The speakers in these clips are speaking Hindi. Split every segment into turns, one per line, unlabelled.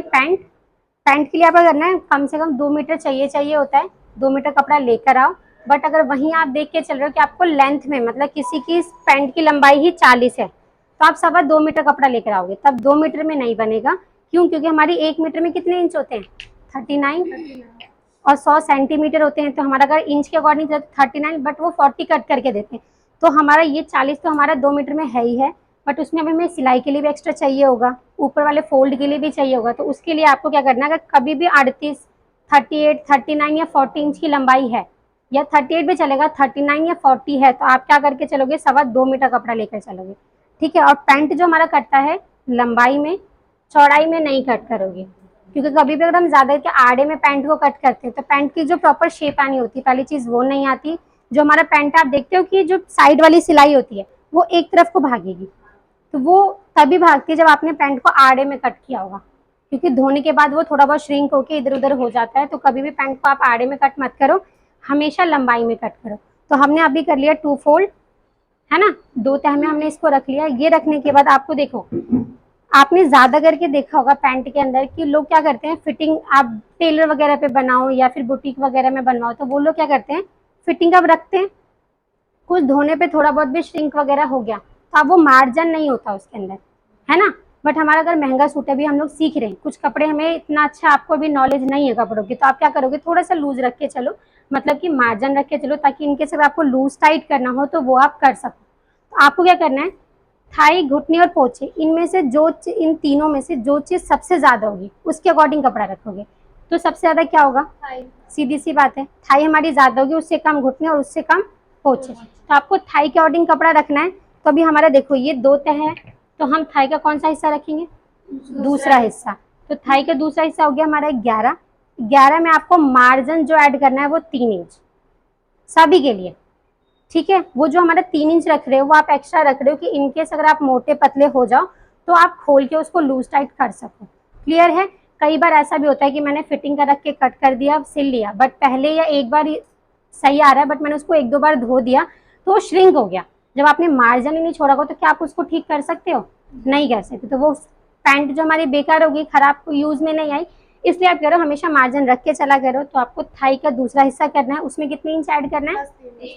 पैंट, पैंट के लिए आपका करना है कम से कम 2 मीटर चाहिए होता है, 2 मीटर कपड़ा लेकर आओ। बट अगर वहीं आप देख के चल रहे हो कि आपको लेंथ में मतलब किसी की पैंट की लंबाई ही 40 है तो आप 2.25 मीटर कपड़ा लेकर आओगे, तब 2 मीटर में नहीं बनेगा। क्यों? क्योंकि हमारी 1 मीटर में कितने इंच होते हैं? 39, और 100 सेंटीमीटर होते हैं। तो हमारा अगर इंच के अकॉर्डिंग 39, बट वो 40 कट करके देते हैं। तो हमारा ये 40 तो हमारा 2 मीटर में है ही है, बट उसमें हमें सिलाई के लिए भी एक्स्ट्रा चाहिए होगा, ऊपर वाले फोल्ड के लिए भी चाहिए होगा। तो उसके लिए आपको क्या करना है, अगर कभी भी 38, 38, 39 या 40 इंच की लंबाई है, या 38 भी चलेगा, 39 या 40 है, तो आप क्या करके चलोगे, 2.25 मीटर कपड़ा लेकर चलोगे। ठीक है। और पैंट जो हमारा कटता है लंबाई में, चौड़ाई में नहीं कट करोगे, क्योंकि कभी भी अगर हम ज्यादा के आड़े में पैंट को कट करते हैं तो पैंट की जो प्रॉपर शेप आनी होती है, पहली चीज वो नहीं आती। जो हमारा पैंट आप देखते हो कि जो साइड वाली सिलाई होती है वो एक तरफ को भागेगी, तो वो तभी भागती है जब आपने पैंट को आड़े में कट किया होगा, क्योंकि धोने के बाद वो थोड़ा बहुत श्रिंक होके इधर उधर हो जाता है। तो कभी भी पैंट को आप आड़े में कट मत करो, हमेशा लंबाई में कट करो। तो हमने अभी कर लिया 2 फोल्ड, है ना, 2 तह में हमने इसको रख लिया। ये रखने के बाद आपको देखो, आपने ज्यादा करके देखा होगा पैंट के अंदर कि लोग क्या करते हैं, फिटिंग आप टेलर वगैरह पे बनाओ या फिर बुटीक वगैरह में बनवाओ, तो वो लोग क्या करते हैं, फिटिंग अब रखते हैं, कुछ धोने पे थोड़ा बहुत भी श्रिंक वगैरह हो गया तो अब वो मार्जिन नहीं होता उसके अंदर, है ना। बट हमारा अगर महंगा सूट है, अभी हम लोग सीख रहे हैं, कुछ कपड़े हमें इतना अच्छा, आपको अभी नॉलेज नहीं है कपड़ों की, तो आप क्या करोगे, थोड़ा सा लूज रख के चलो, मतलब कि मार्जिन रख के चलो, ताकि इनके अगर आपको लूज टाइट करना हो तो वो आप कर सको। तो आपको क्या करना है, थाई, घुटने और पोछे, इनमें से जो इन तीनों में से जो चीज सबसे ज्यादा होगी उसके अकॉर्डिंग कपड़ा रखोगे। तो सबसे ज्यादा क्या होगा, सीधी सी बात है, थाई हमारी ज्यादा होगी, उससे कम घुटने और उससे कम पोछे। तो आपको थाई के अकॉर्डिंग कपड़ा रखना है। तो अभी हमारा देखो ये 2 तह है, तो हम थाई का कौन सा हिस्सा रखेंगे, दूसरा हिस्सा। तो थाई का दूसरा हिस्सा हो गया हमारा 11, 11 में आपको मार्जिन जो ऐड करना है वो 3 इंच सभी के लिए। ठीक है, वो जो हमारा 3 इंच रख रहे हो वो आप एक्स्ट्रा रख रहे हो कि इनकेस अगर आप मोटे पतले हो जाओ तो आप खोल के उसको लूज टाइट कर सको। क्लियर है। कई बार ऐसा भी होता है कि मैंने फिटिंग का रख के कट कर दिया, सिल लिया, बट पहले या एक बार सही आ रहा है, बट मैंने उसको 1-2 बार धो दिया तो वो श्रिंक हो गया। जब आपने मार्जिन ही नहीं छोड़ा हो तो क्या आप उसको ठीक कर सकते हो, नहीं कर सकते। तो वो पैंट जो हमारी बेकार होगी, खराब, यूज में नहीं आई, इसलिए आप करो हमेशा मार्जिन रख के चला करो। तो आपको थाई का दूसरा हिस्सा करना है, उसमें कितने इंच ऐड करना है,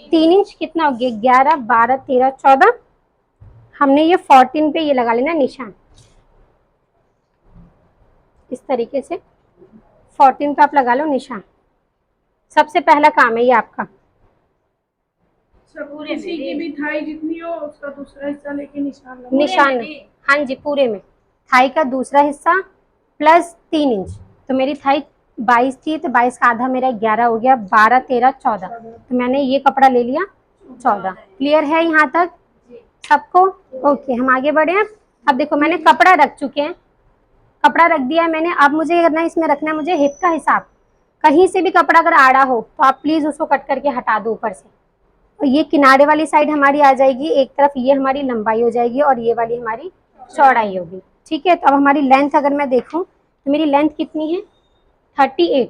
3 इंच। कितना हो गया, 11, 12, 13, 14, हमने ये 14 पे ये लगा लेना निशान, इस तरीके से 14 पे आप लगा लो निशान। सबसे पहला काम है ये आपका।
किसी की भी थाई जितनी हो उसका दूसरा हिस्सा लेके
निशान, हाँ जी, पूरे में थाई का दूसरा हिस्सा प्लस 3 इंच। तो मेरी थाई 22 थी, तो 22 का आधा मेरा 11 हो गया, 12, 13, 14, तो मैंने ये कपड़ा ले लिया 14। क्लियर है यहाँ तक सबको? ओके, हम आगे बढ़े। अब देखो मैंने कपड़ा रख चुके हैं, कपड़ा रख दिया है मैंने। अब मुझे करना है, इसमें रखना है मुझे हिप का हिसाब। कहीं से भी कपड़ा अगर आड़ा हो तो आप प्लीज उसको कट करके हटा दो ऊपर से। और ये किनारे वाली साइड हमारी आ जाएगी एक तरफ, ये हमारी लंबाई हो जाएगी और ये वाली हमारी चौड़ाई होगी। ठीक है। तो अब हमारी लेंथ अगर मैं देखूं तो मेरी लेंथ कितनी है, 38,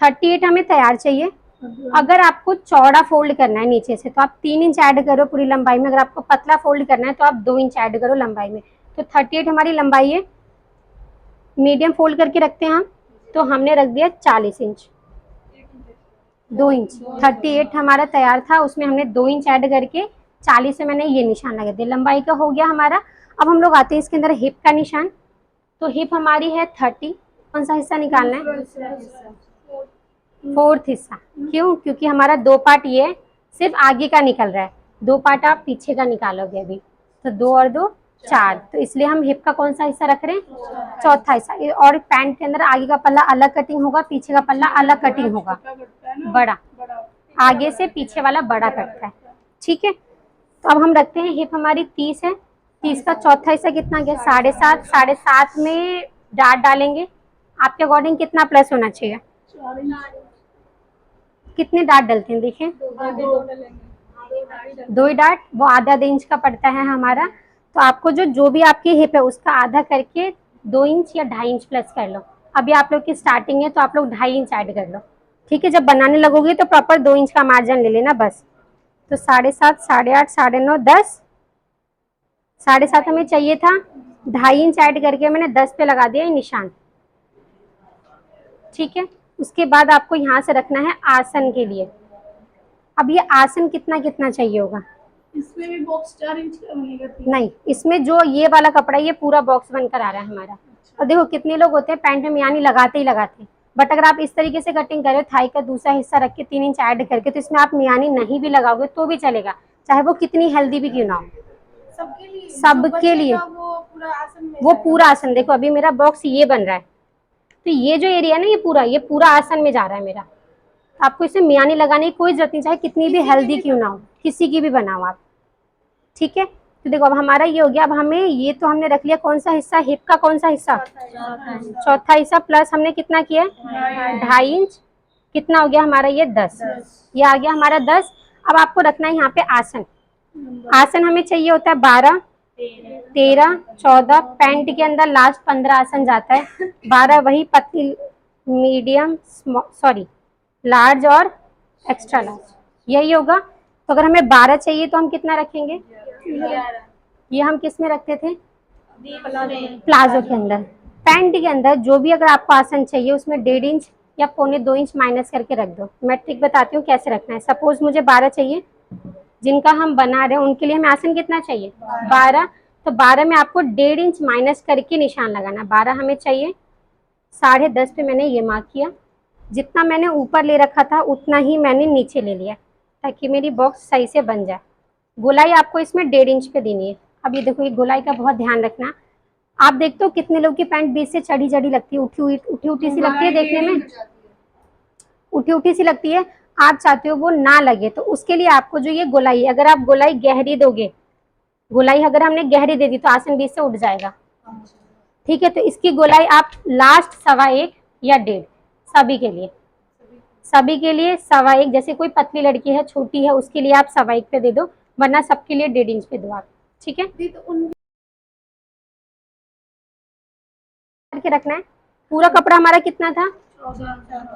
38 हमें तैयार चाहिए। अगर आपको चौड़ा फोल्ड करना है नीचे से तो आप 3 इंच ऐड करो पूरी लंबाई में, अगर आपको पतला फोल्ड करना है तो आप 2 इंच ऐड करो लंबाई में। तो 38 हमारी लंबाई है, मीडियम फोल्ड करके रखते हैं हम, तो हमने रख दिया 40 इंच, 2 इंच। 38 हमारा तैयार था, उसमें हमने 2 इंच ऐड करके 40 से मैंने ये निशान लगा दिया, लंबाई का हो गया हमारा। अब हम लोग आते हैं इसके अंदर हिप का निशान। तो हिप हमारी है 30, कौन सा हिस्सा निकालना है, 4th हिस्सा। क्यों? क्योंकि हमारा 2 पार्ट ये सिर्फ आगे का निकल रहा है, 2 पार्ट आप पीछे का निकालोगे अभी, तो 2 और 2 4, तो इसलिए हम हिप का कौन सा हिस्सा रख रहे हैं, चौथा हिस्सा। और पैंट के अंदर आगे का पल्ला अलग कटिंग होगा, पीछे का पल्ला अलग कटिंग होगा, बड़ा, आगे से पीछे वाला बड़ा कटता है। ठीक है। तो अब हम रखते हैं हिप हमारी 30 है, 30 का चौथा हिस्सा कितना गया, 7.5, 7.5 में डाट डालेंगे। आपके अकॉर्डिंग कितना प्लस होना चाहिए, कितने डाट डलते हैं देखिए, 2 ही डाट, वो आधा इंच का पड़ता है हमारा। तो आपको जो भी आपकी हिप है उसका आधा करके 2 इंच या 2.5 इंच प्लस कर लो। अभी आप लोग की स्टार्टिंग है तो आप लोग 2.5 इंच ऐड कर लो। ठीक है। जब बनाने लगोगे तो प्रॉपर 2 इंच का मार्जिन ले लेना बस। तो 7.5, 8.5, 9.5, 10, 7.5 हमें चाहिए था, 2.5 इंच ऐड करके मैंने 10 पे लगा दिया ये निशान। ठीक है, उसके बाद आपको यहाँ से रखना है आसन के लिए। अब ये आसन कितना कितना चाहिए होगा?
इसमें भी बॉक्स 4 इंच का बनेगा?
नहीं, इसमें जो ये वाला कपड़ा है ये पूरा बॉक्स बनकर आ रहा है हमारा। और देखो कितने लोग होते हैं पैंट में मियानी लगाते ही लगाते हैं, बट अगर आप इस तरीके से कटिंग करें थाई का दूसरा हिस्सा रख के 3 इंच ऐड करके, तो इसमें आप मियानी नहीं भी लगाओगे तो भी चलेगा, चाहे वो कितनी हेल्दी भी क्यों ना हो।
सबके लिए?
सबके लिए
वो पूरा आसन में
वो पूरा आसन। देखो अभी मेरा बॉक्स ये बन रहा है, तो ये जो एरिया है ना ये पूरा आसन में जा रहा है मेरा। तो आपको इसमें मियानी लगाने की कोई जरूरत नहीं, चाहे कितनी भी हेल्दी क्यों ना हो, किसी की भी बनाओ आप। ठीक है, तो देखो अब हमारा ये हो गया। अब हमें ये तो हमने रख लिया, कौन सा हिस्सा? हिप का कौन सा हिस्सा? चौथा हिस्सा। प्लस हमने कितना किया? 2.5 इंच। कितना हो गया हमारा ये? 10। ये आ गया हमारा 10। अब आपको रखना है यहाँ पे आसन। आसन हमें चाहिए होता है 12, 13, 14। पैंट के अंदर लास्ट 15 आसन जाता है। 12 वही पतली, मीडियम, सॉरी लार्ज और एक्स्ट्रा लार्ज, यही होगा। तो अगर हमें 12 चाहिए तो हम कितना रखेंगे? ये हम किस में रखते थे? प्लाजो के अंदर। पैंट के अंदर जो भी अगर आपको आसन चाहिए उसमें 1.5 इंच या 1.25 इंच माइनस करके रख दो। मैं ट्रिक बताती हूँ कैसे रखना है। सपोज मुझे 12 चाहिए, जिनका हम बना रहे हैं उनके लिए हमें आसन कितना चाहिए? 12। तो 12 में आपको 1.5 इंच माइनस करके निशान लगाना। 12 हमें चाहिए, 10.5 पे मैंने ये मार्क किया। जितना मैंने ऊपर ले रखा था उतना ही मैंने नीचे ले लिया, ताकि मेरी बॉक्स सही से बन जाए। गोलाई आपको इसमें 1.5 इंच पे देनी है। अब ये देखो, ये गोलाई का बहुत ध्यान रखना। आप देखते हो कितने लोग की पैंट बीच से चढ़ी चढ़ी लगती है, उठी उठी सी लगती है देखने में, उठी उठी सी लगती है। आप चाहते हो वो ना लगे, तो उसके लिए आपको जो ये गोलाई है, अगर आप गोलाई गहरी दोगे, गोलाई अगर हमने गहरी दे दी तो आसन बीच से उठ जाएगा। ठीक है, तो इसकी गोलाई आप लास्ट 1.25 या 1.5, सभी के लिए, सभी के लिए 1.25। जैसे कोई पतली लड़की है, छोटी है, उसके लिए आप 1.25 पे दे दो, वरना सबके लिए 1.5 इंच पे दो आप। ठीक है, करके रखना है। पूरा कपड़ा हमारा कितना था?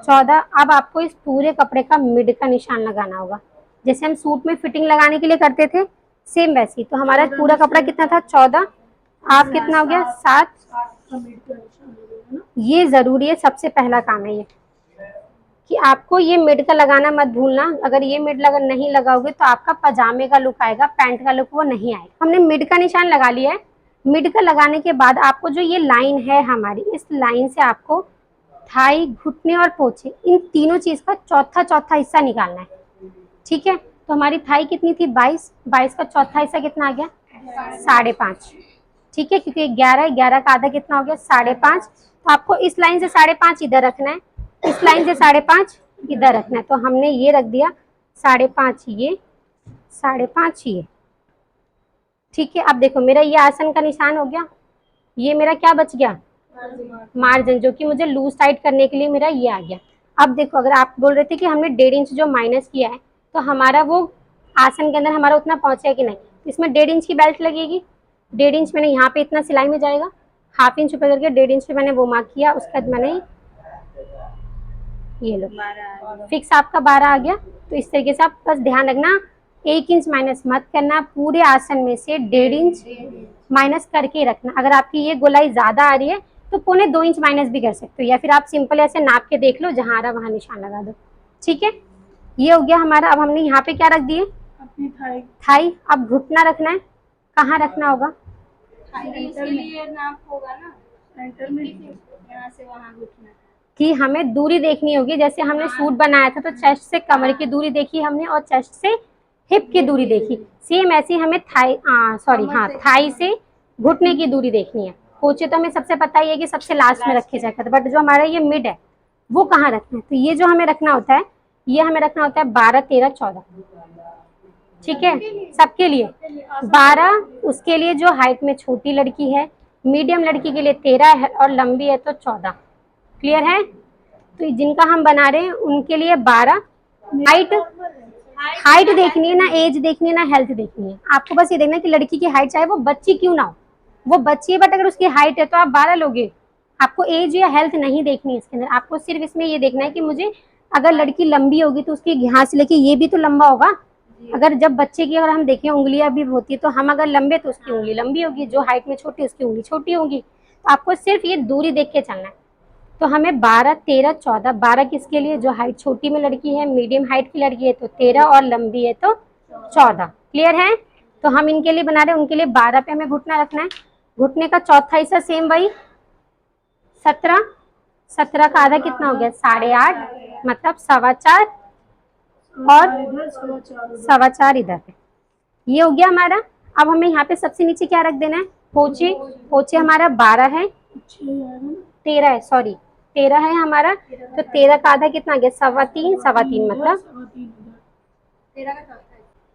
14। अब आपको इस पूरे कपड़े का मिड का निशान लगाना होगा, जैसे हम सूट में फिटिंग लगाने के लिए करते थे, सेम वैसी। तो हमारा पूरा कपड़ा कितना था? 14। आप कितना हो गया? 7। ये जरूरी है, सबसे पहला काम है ये कि आपको ये मिड का लगाना मत भूलना। अगर ये मिड नहीं लगाओगे तो आपका पजामे का लुक आएगा, पैंट का लुक वो नहीं आएगा। हमने मिड का निशान लगा लिया है। मिड का लगाने के बाद आपको जो ये लाइन है हमारी, इस लाइन से आपको थाई, घुटने और पोछे, इन तीनों चीज का चौथा चौथा हिस्सा निकालना है। ठीक है, तो हमारी थाई कितनी थी? 22। 22 का चौथा हिस्सा कितना आ गया? 5.5। ठीक है, क्योंकि 11 है, 11 का आधा कितना हो गया? 5.5। तो आपको इस लाइन से 5.5 इधर रखना है, इस लाइन से 5.5 इधर रखना है। तो हमने ये रख दिया 5.5 ये, 5.5 ये। ठीक है, अब देखो मेरा ये आसन का निशान हो गया। ये मेरा क्या बच गया? मार्जिन, जो कि मुझे लूज टाइट करने के लिए मेरा ये आ गया। अब देखो, अगर आप बोल रहे थे कि हमने 1.5 इंच जो माइनस किया है, तो हमारा वो आसन के अंदर हमारा उतना पहुंचा कि नहीं? इसमें 1.5 इंच की बेल्ट लगेगी। 1.5 इंच मैंने यहाँ पे इतना सिलाई में जाएगा, 1/2 इंच ऊपर करके 1.5 इंच पे मैंने वो मार्क किया। उसके बाद मैंने ये लो, फिक्स आपका 12 आ गया। तो इस तरीके से आप बस ध्यान रखना, 1 इंच माइनस मत करना, पूरे आसन में से 1.5 इंच माइनस करके रखना। अगर आपकी ये गोलाई ज्यादा आ रही है तो 1.25 इंच माइनस भी कर सकते हो, या फिर आप सिंपल ऐसे नाप के देख लो, जहां आ रहा वहां निशान लगा दो। ठीक है, ये हो गया हमारा। अब हमने यहाँ पे क्या रख दिए?
अपनी थाई।
थाई। अब घुटना रखना है, कहाँ रखना होगा?
इसके लिए नाप होगा ना, सेंटर में, यहाँ से वहाँ घुटना
कि हमें दूरी देखनी होगी। जैसे हमने सूट बनाया था तो चेस्ट से कमर की दूरी देखी हमने, और चेस्ट से हिप की दूरी देखी। सेम ऐसी हमें थाई से घुटने की दूरी देखनी है। पोचे तो हमें सबसे पता ही है कि सबसे लास्ट में रखे जाते हैं, बट जो हमारा ये मिड है वो कहाँ रखना है? तो ये जो हमें रखना होता है, ये हमें रखना होता है 12, 13, 14। ठीक है, सबके लिए 12। उसके लिए जो हाइट में छोटी लड़की है, मीडियम लड़की के लिए 13 है, और लंबी है तो 14। क्लियर है? तो जिनका हम बना रहे हैं उनके लिए 12। हाइट देखनी है ना, एज देखनी है ना, हेल्थ देखनी है। आपको बस ये देखना है कि लड़की की हाइट चाहे वो बच्ची क्यों ना हो, वो बच्ची है, बट अगर उसकी हाइट है तो आप 12 लोगे। आपको एज या हेल्थ नहीं देखनी है इसके अंदर। आपको सिर्फ इसमें ये देखना है कि मुझे अगर लड़की लंबी होगी तो उसकी यहाँ से लेके ये भी तो लंबा होगा, अगर जब बच्चे की अगर हम देखें उंगलियां भी होती है तो हम अगर लंबे तो उसकी उंगली लंबी होगी, जो हाइट में छोटी उसकी उंगली छोटी होगी। तो आपको सिर्फ ये दूरी देख के चलना है। तो हमें 12, 13, 14, 12 किसके लिए, जो हाइट छोटी में लड़की है, मीडियम हाइट की लड़की है तो 13 और लंबी है तो 14। क्लियर है? तो हम इनके लिए बना रहे हैं, उनके लिए 12 पे हमें घुटना रखना है। घुटने का चौथा हिस्सा सेम वही 17। 17 का आधा कितना हो गया, 8.5, मतलब 4.25 और 4.25 इधर है। ये हो गया हमारा। अब हमें यहाँ पे सबसे नीचे क्या रख देना है, पोचे। पोचे हमारा 12 है, 13 है, सॉरी 13 है हमारा। तो 13 का आधा कितना आ गया, 3.25, 3.25 मतलब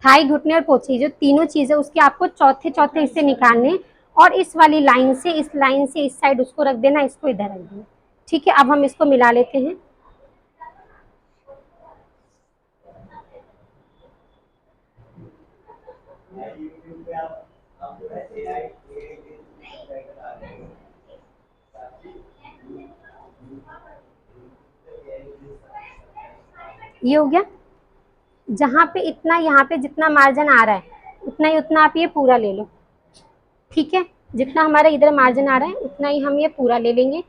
थाई, घुटने और पोछी, जो तीनों चीजें उसके आपको चौथे चौथे हिस्से निकालने। और इस वाली लाइन से इस लाइन से इस साइड उसको रख देना, इसको इधर रख देना। ठीक है, अब हम इसको मिला लेते हैं। ये हो गया। जहाँ पे इतना, यहाँ पे जितना मार्जिन आ रहा है उतना ही, उतना आप ये पूरा ले लो। ठीक है, जितना हमारा इधर मार्जिन आ रहा है उतना ही हम ये पूरा ले लेंगे।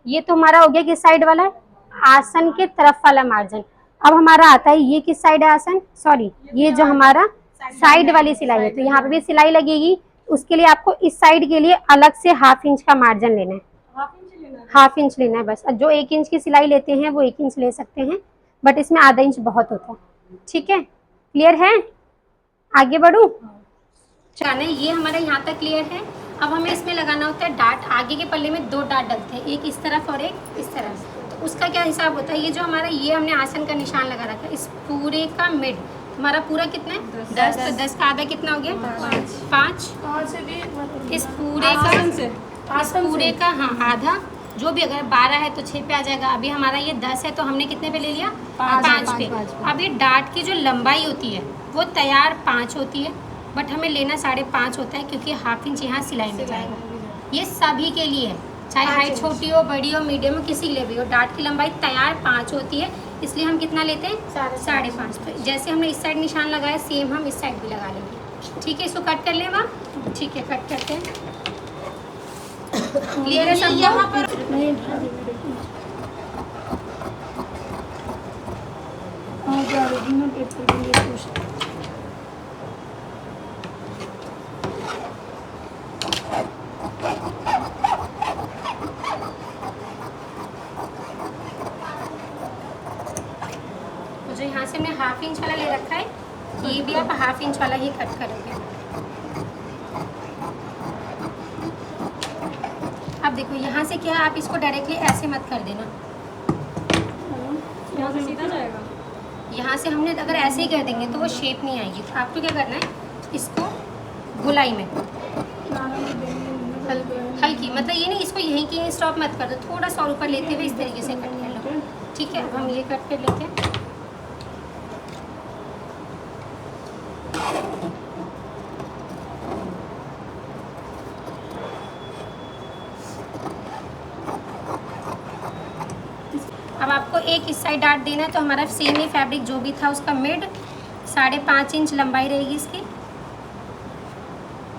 ये तो हमारा हो गया किस साइड वाला है, आसन के तरफ वाला मार्जिन। अब हमारा आता है ये किस साइड है आसन, सॉरी ये जो हमारा साइड वाली सिलाई है, तो यहाँ पे भी सिलाई लगेगी। उसके लिए आपको इस साइड के लिए अलग से 1/2 इंच का मार्जिन लेना है। 1/2 इंच लेना है बस। जो 1 इंच की सिलाई लेते हैं वो 1 इंच ले सकते हैं, बट इसमें आधा इंच बहुत होता है। ठीक है, क्लियर है? आगे बढ़ू? चलो ये हमारा यहाँ तक क्लियर है। अब हमें इसमें लगाना होता है डाट। आगे के पल्ले में 2 डाट डलते हैं, एक इस तरफ और एक इस तरफ। तो उसका क्या हिसाब होता है, ये जो हमारा ये हमने आसन का निशान लगा रखा है, इस पूरे का मिड हमारा पूरा कितना है 10। तो 10 का आधा कितना हो गया 5। इस पूरे का, इस पूरे का हाँ आधा, जो भी अगर 12 है तो 6 पे आ जाएगा। अभी हमारा ये 10 है तो हमने कितने पे ले लिया 5 पे। अब ये डाट की जो लंबाई होती है वो तैयार 5 होती है, बट हमें लेना 5.5 होता है, क्योंकि 1/2 इंच यहाँ सिलाई में जाएगा। ये सभी के लिए है, चाहे हाइट छोटी हो, बड़ी हो, मीडियम हो, किसी के लिए भी हो। डाट की लंबाई तैयार 5 होती है, इसलिए हम कितना लेते हैं 5.5। तो जैसे हमने इस साइड निशान लगाया सेम हम इस साइड भी लगा लेंगे। ठीक है, इसको कट कर लें वहाँ। ठीक है, कट करते हैं। क्लियर है सब? यहाँ पर जो यहाँ से हमने 1/2 इंच वाला ले रखा है, ये भी आप 1/2 इंच वाला ही कट करोगे। अब देखो यहाँ से क्या है, आप इसको डायरेक्टली ऐसे मत कर देना,
यहाँ से सीधा जाएगा।
यहाँ से हमने अगर ऐसे ही कर देंगे तो वो शेप नहीं आएगी। तो आपको क्या करना है, इसको गुलाई में हल्की, मतलब ये नहीं इसको यहीं की स्टॉप मत कर दो, थोड़ा सा और ऊपर लेते हुए इस तरीके से कट कर लो। ठीक है, अब हम ये कट कर लेते हैं। अब आपको एक इस साइड डाट देना है, तो हमारा सेम ही फैब्रिक जो भी था उसका मिड 5.5 इंच लंबाई रहेगी इसकी।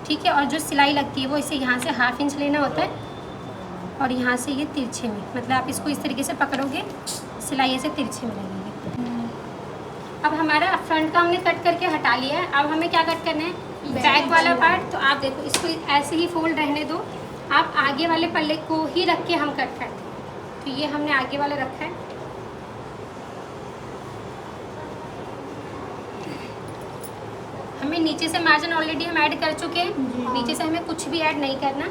ठीक है, और जो सिलाई लगती है वो इसे यहाँ से 1/2 इंच लेना होता है, और यहाँ से ये तिरछे में, मतलब आप इसको इस तरीके से पकड़ोगे, सिलाई ऐसे तिरछे में लगेगी। अब हमारा फ्रंट का हमने कट करके हटा लिया है। अब हमें क्या कट करना है, बैक वाला पार्ट। तो आप देखो इसको ऐसे ही फोल्ड रहने दो, आप आगे वाले पल्ले को ही रख के हम कट करते हैं। तो ये हमने आगे वाला रखा है। हमें नीचे से मार्जिन ऑलरेडी हम ऐड कर चुके हैं, नीचे से हमें कुछ भी ऐड नहीं करना।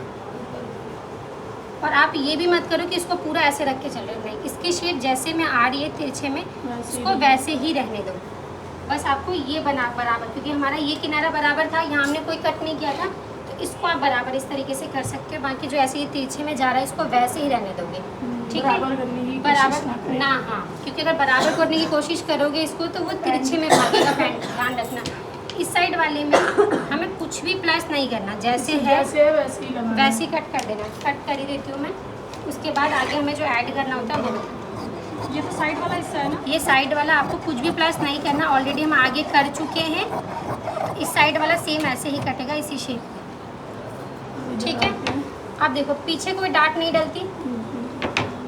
और आप ये भी मत करो कि इसको पूरा ऐसे रख के चल रहे हो, नहीं, इसकी शेप जैसे में आ रही है तिरछे में, इसको वैसे ही रहने दो। बस आपको ये बना बराबर, क्योंकि हमारा ये किनारा बराबर था, यहाँ हमने कोई कट नहीं किया था, तो इसको आप बराबर इस तरीके से कर सकते हो। बाकी जो ऐसे ये तिरछे में जा रहा है इसको वैसे ही रहने दोगे। ठीक है, बराबर ना, हाँ, क्योंकि अगर बराबर करने की कोशिश करोगे इसको तो वो तिरछे में भागेगा पैंट। ध्यान रखना, इस साइड वाले में हमें कुछ भी प्लस नहीं करना, जैसे है वैसे ही कट कर देना। कट कर ही देती हूँ मैं, उसके बाद आगे हमें जो ऐड करना होता है वो।
ये तो साइड वाला हिस्सा है ना?
ये साइड वाला आपको कुछ भी प्लस नहीं करना, ऑलरेडी हम आगे कर चुके हैं। इस साइड वाला सेम ऐसे ही कटेगा इसी शेप में, ठीक है। आप देखो पीछे कोई डार्ट नहीं डलती,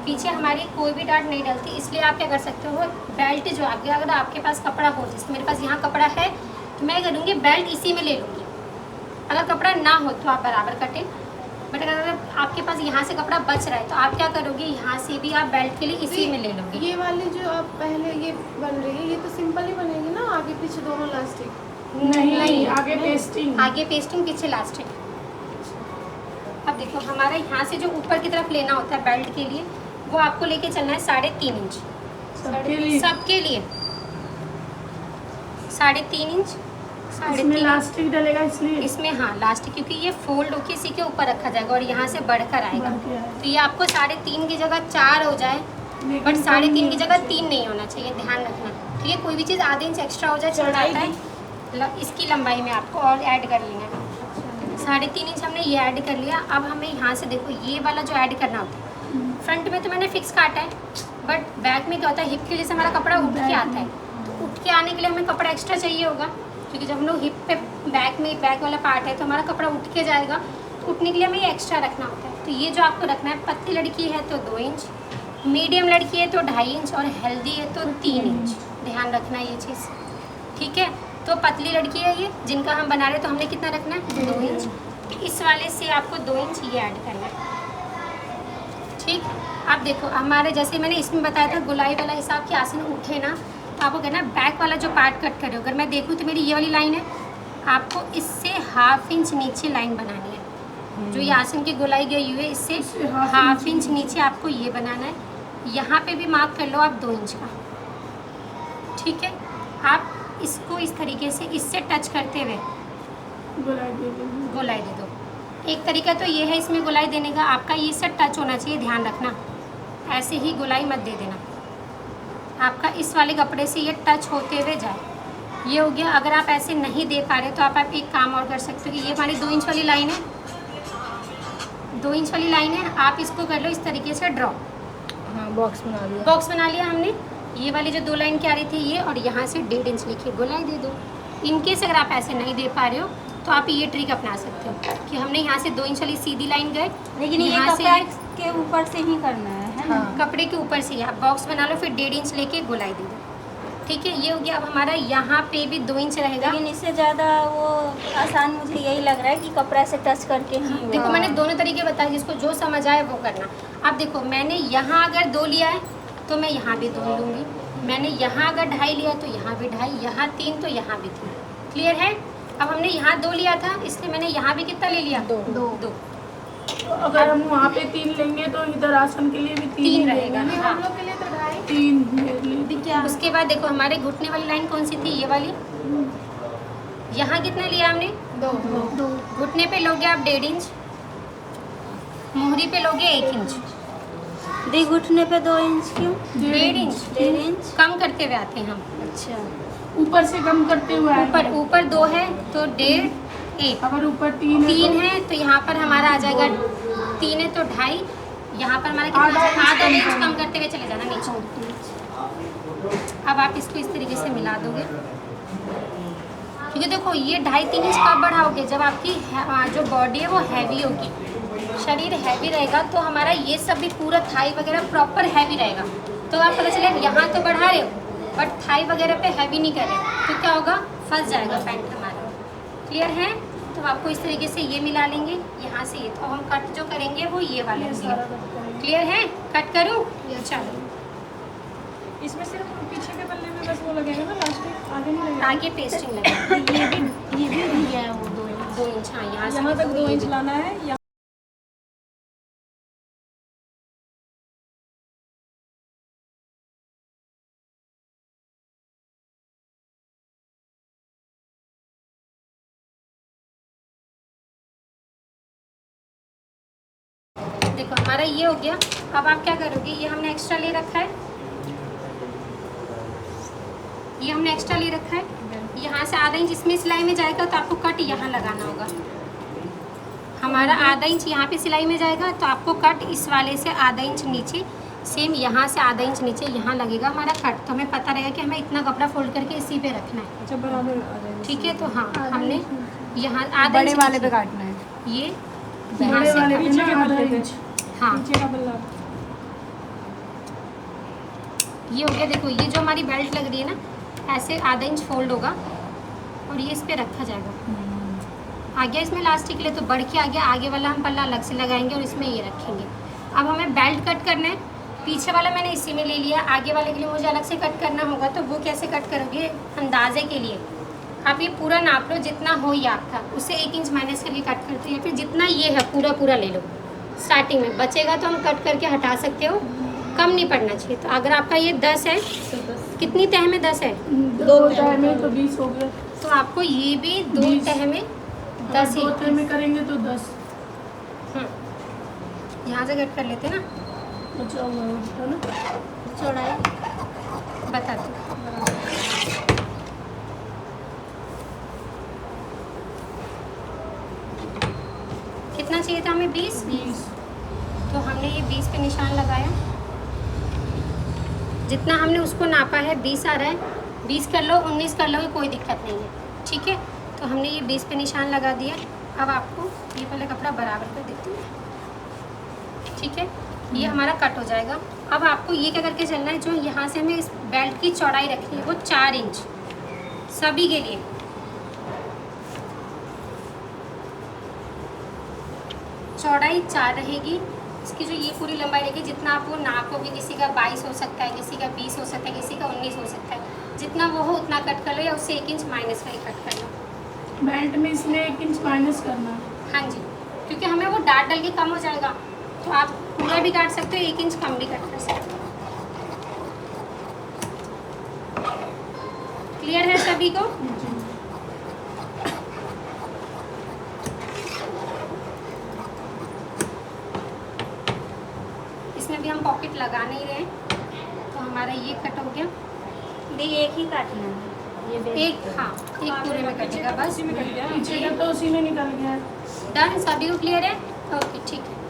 पीछे हमारी कोई भी डार्ट नहीं डलती, इसलिए आप क्या कर सकते हो, बेल्ट जो आगे अगर आपके पास कपड़ा हो, जैसे मेरे पास यहाँ कपड़ा है तो मैं करूँगी बेल्ट इसी में ले लूँगी। अगर कपड़ा ना हो तो आप बराबर कटें, बट अगर आपके पास यहाँ से कपड़ा बच रहा है तो आप क्या करोगे, यहाँ से भी आप बेल्ट के लिए इसी में ले लोगे।
ये वाली जो आप पहले ये बन रही है, ये तो सिंपल ही बनेगी ना, आगे पीछे दोनों लास्टिक?
नहीं, आगे पेस्टिंग।
आगे पेस्टिंग पीछे लास्टिक। अब देखो हमारा यहाँ से जो ऊपर की तरफ लेना होता है बेल्ट के लिए, वो आपको लेके चलना है 3.5 इंच
सबके लिए?
सबके लिए 3.5 इंच।
इसमें लास्टिक डलेगा इसलिए?
इसमें हाँ लास्टिक, क्योंकि ये फोल्ड होके इसी के ऊपर रखा जाएगा और यहाँ से बढ़कर आएगा, तो ये आपको 3.5 की जगह 4 हो जाए, बट 3.5 की जगह 3 नहीं होना चाहिए, ध्यान रखना, ठीक है। कोई भी चीज़ आधे इंच एक्स्ट्रा हो जाए चल जाता है। इसकी लंबाई में आपको और ऐड कर लेना है। 3.5 इंच हमने ये ऐड कर लिया। अब हमें यहाँ से देखो ये वाला जो ऐड करना होता है, फ्रंट में तो मैंने फिक्स काटा है, बट बैक में क्या होता है, हिप के लिए से हमारा कपड़ा उठ के आता है, तो उठ के आने के लिए हमें कपड़ा एक्स्ट्रा चाहिए होगा, क्योंकि जब हम लोग हिप पे बैक वाला पार्ट है तो हमारा कपड़ा उठ के जाएगा, तो उठने के लिए हमें ये एक्स्ट्रा रखना होता है। तो ये जो आपको रखना है, पतली लड़की है तो 2 इंच, मीडियम लड़की है तो 2.5 इंच, और हेल्दी है तो 3 इंच। ध्यान रखना ये चीज़, ठीक है। तो पतली लड़की है ये जिनका हम बना रहे, तो हमने कितना रखना है, 2 इंच। इस वाले से आपको 2 इंच ये ऐड करना है, ठीक। अब देखो हमारे जैसे मैंने इसमें बताया था गुलाई वाला हिसाब कि आसन उठे ना, तो आपको कहना है बैक वाला जो पार्ट कट करे, अगर मैं देखूँ तो मेरी ये वाली लाइन है, आपको इससे 1/2 इंच नीचे लाइन बनानी है। जो ये आसन की गोलाई गई हुई है, इससे 1/2 इंच नीचे आपको ये बनाना है। यहाँ पे भी मार्क कर लो आप 2 इंच का, ठीक है। आप इसको इस तरीके से इससे टच करते हुए गोलाई दे दो। एक तरीका तो ये है इसमें गोलाई देने का, आपका ये इससे टच होना चाहिए, ध्यान रखना, ऐसे ही गोलाई मत दे देना, आपका इस वाले कपड़े से ये टच होते हुए जाए। ये हो गया। अगर आप ऐसे नहीं दे पा रहे तो आप एक काम और कर सकते हो कि ये हमारी 2 इंच वाली लाइन है, 2 इंच वाली लाइन है, आप इसको कर लो इस तरीके से ड्रॉ।
हाँ, बॉक्स बना लिया
हमने। ये वाली जो 2 लाइन क्या आ रही थी ये, और यहाँ से 1.5 इंच लिखिए, गोलाई दे दो। इनकेस अगर आप ऐसे नहीं दे पा रहे हो तो आप ये ट्रिक अपना सकते हो कि हमने यहाँ से 2 इंच वाली सीधी लाइन गए,
लेकिन ये कपड़ा के ऊपर से ही करना है ना?
हाँ।
कपड़े के ऊपर से आप बॉक्स बना लो, फिर 1.5 इंच लेके गोलाई दे दो, ठीक है। ये हो गया। अब हमारा यहाँ पे भी 2 इंच रहेगा,
लेकिन इससे ज़्यादा वो आसान मुझे यही लग रहा है कि कपड़ा से टच करके ही
देखो
होगा।
मैंने दोनों तरीके बताए, जिसको जो समझ आए वो करना। अब देखो मैंने यहाँ अगर 2 लिया है तो मैं यहाँ भी 2 लूँगी, मैंने यहाँ अगर 2.5 लिया तो यहाँ भी 2.5, यहाँ 3 तो यहाँ भी 3। क्लियर है। अब हमने यहाँ 2 लिया था, इसलिए मैंने यहाँ भी कितना ले लिया, 2।
तो अगर हम वहाँ पे 3 लेंगे तो इधर आसन के लिए भी 3
3 रहेगा,
हम
हाँ।
लोग के लिए तो 2.5।
3 क्या?
उसके बाद देखो हमारे घुटने वाली लाइन कौन सी थी, ये वाली। यहाँ कितना लिया हमने,
2।
घुटने पे लोगे आप 1.5 इंच, मोहरी पे लोगे 1 इंच,
दी घुटने पे 2 इंच क्यों?
1.5 इंच
1.5 इंच।
कम करते हुए आते हैं हम।
अच्छा,
ऊपर से कम करते हुए आएगा।
ऊपर 2 है तो 1.5, 1।
अगर ऊपर 3 है
3 है तो यहाँ पर हमारा आ जाएगा 3 है तो 2.5, यहाँ पर हमारा कितना आ जाएगा, आधा इंच कम करते हुए चले जाना नीचे। अब आप इसको इस तरीके से मिला दोगे, क्योंकि देखो ये 2.5-3 इंच कब बढ़ाओगे, जब आपकी जो बॉडी है वो हैवी होगी, शरीर हैवी रहेगा, तो हमारा ये सब भी पूरा थाई वगैरह प्रॉपर हैवी रहेगा। तो आप पता चले यहाँ तो बढ़ा रहे हो बट थाई वगैरह पे हैवी नहीं कर रहे, तो क्या होगा, फंस जाएगा पैंट हमारा। क्लियर है। तो आपको इस तरीके से ये मिला लेंगे यहाँ से ये, तो हम कट जो करेंगे वो ये वाले क्लियर है। कट करूँ, चलो।
इसमें सिर्फ पीछे के पल्ले में बस वो लगेगा ना, लास्ट आगे नहीं लगेगा।
आगे पेस्टिंग लगा,
ये भी दिया है वो
2 इंच, हाँ यहाँ से
यहाँ
भी
तक 2 इंच लाना है।
देखो हमारा ये हो गया। अब आप क्या करोगे, ये हमने एक्स्ट्रा ले रखा है, ये हमने एक्स्ट्रा ले रखा है, यहाँ से आधा इंच इसमें सिलाई में जाएगा तो आपको कट यहाँ लगाना होगा। हमारा आधा इंच यहाँ पे सिलाई में जाएगा तो आपको कट इस वाले से आधा इंच नीचे सेम यहाँ से आधा इंच नीचे यहाँ लगेगा हमारा कट, तो हमें पता रहेगा कि हमें इतना कपड़ा फोल्ड करके इसी पे रखना है।
अच्छा बराबर आ जाएगा।
ठीक है, तो हाँ हमने यहाँ आधा
बड़े
इंच
वाले पे
नीचे,
काटना है।
ये
बड़े
यहाँ से
वाले
काट-
पे
पीछे
ना
के
आधा
पल्ले पे।
इंच।
हाँ
पीछे का पल्ला।
ये हो गया। देखो ये जो हमारी बेल्ट लग रही है ना, ऐसे आधा इंच फोल्ड होगा और ये इस पे रखा जाएगा। आ गया इसमें इलास्टिक के लिए, तो बढ़ के आ गया, आगे वाला हम पल्ला अलग से लगाएंगे और इसमें ये रखेंगे। अब हमें बेल्ट कट करना है, पीछे वाला मैंने इसी में ले लिया, आगे वाले के लिए मुझे अलग से कट करना होगा। तो वो कैसे कट करोगे, अंदाजे के लिए आप ये पूरा नाप लो, जितना हो ये आपका, उससे 1 इंच माइनस करके कट करते हो, या फिर जितना ये है पूरा पूरा ले लो। स्टार्टिंग में बचेगा तो हम कट करके हटा सकते हो, कम नहीं पड़ना चाहिए। तो अगर आपका ये 10 है, कितनी तह में 10 है,
2 तह में तो 20 हो गया।
तो आपको ये भी 2
20
तह में
10
10
2 तह में करेंगे तो 10
यहाँ से कट कर लेते हैं ना।
बचा हुआ है ना।
चौड़ाई बता दो। कितना चाहिए था हमें, 20।
20
तो हमने ये 20 पे निशान लगाया, जितना हमने उसको नापा है 20 आ रहा है, 20 कर लो 19 कर लो, कोई दिक्कत नहीं है। ठीक है, तो हमने ये 20 पे निशान लगा दिया। अब आपको ये पहले कपड़ा बराबर कर देती हूँ। ठीक है, ये हमारा कट हो जाएगा। अब आपको ये क्या करके चलना है, जो यहाँ से हमें इस बेल्ट की चौड़ाई रखनी है वो 4 इंच सभी के लिए। चौड़ाई 4 रहेगी, इसकी जो ये पूरी लंबाई रहेगी, जितना आप वो नापोगे, किसी का 22 हो सकता है, किसी का 20 हो सकता है, किसी का 19 हो सकता है, जितना वो हो उतना कट कर लो, या उससे 1 इंच माइनस करके कट कर लो।
बेल्ट में इसमें 1 इंच माइनस करना है।
हाँ जी, क्योंकि हमें वो डाट डल के कम हो जाएगा, तो आप पूरा भी काट सकते हो, 1 इंच कम भी कट कर सकते हो। क्लियर है सभी को? इसमें भी हम पॉकेट लगा नहीं रहे, तो हमारा ये कट हो गया।
देखिए एक ही काटना है ये
एक, हाँ एक पूरे में कटेगा बस।
उसी में कट गया।
पीछे का तो उसी में निकल गया है।
डन, सभी को क्लियर है? ओके ठीक है।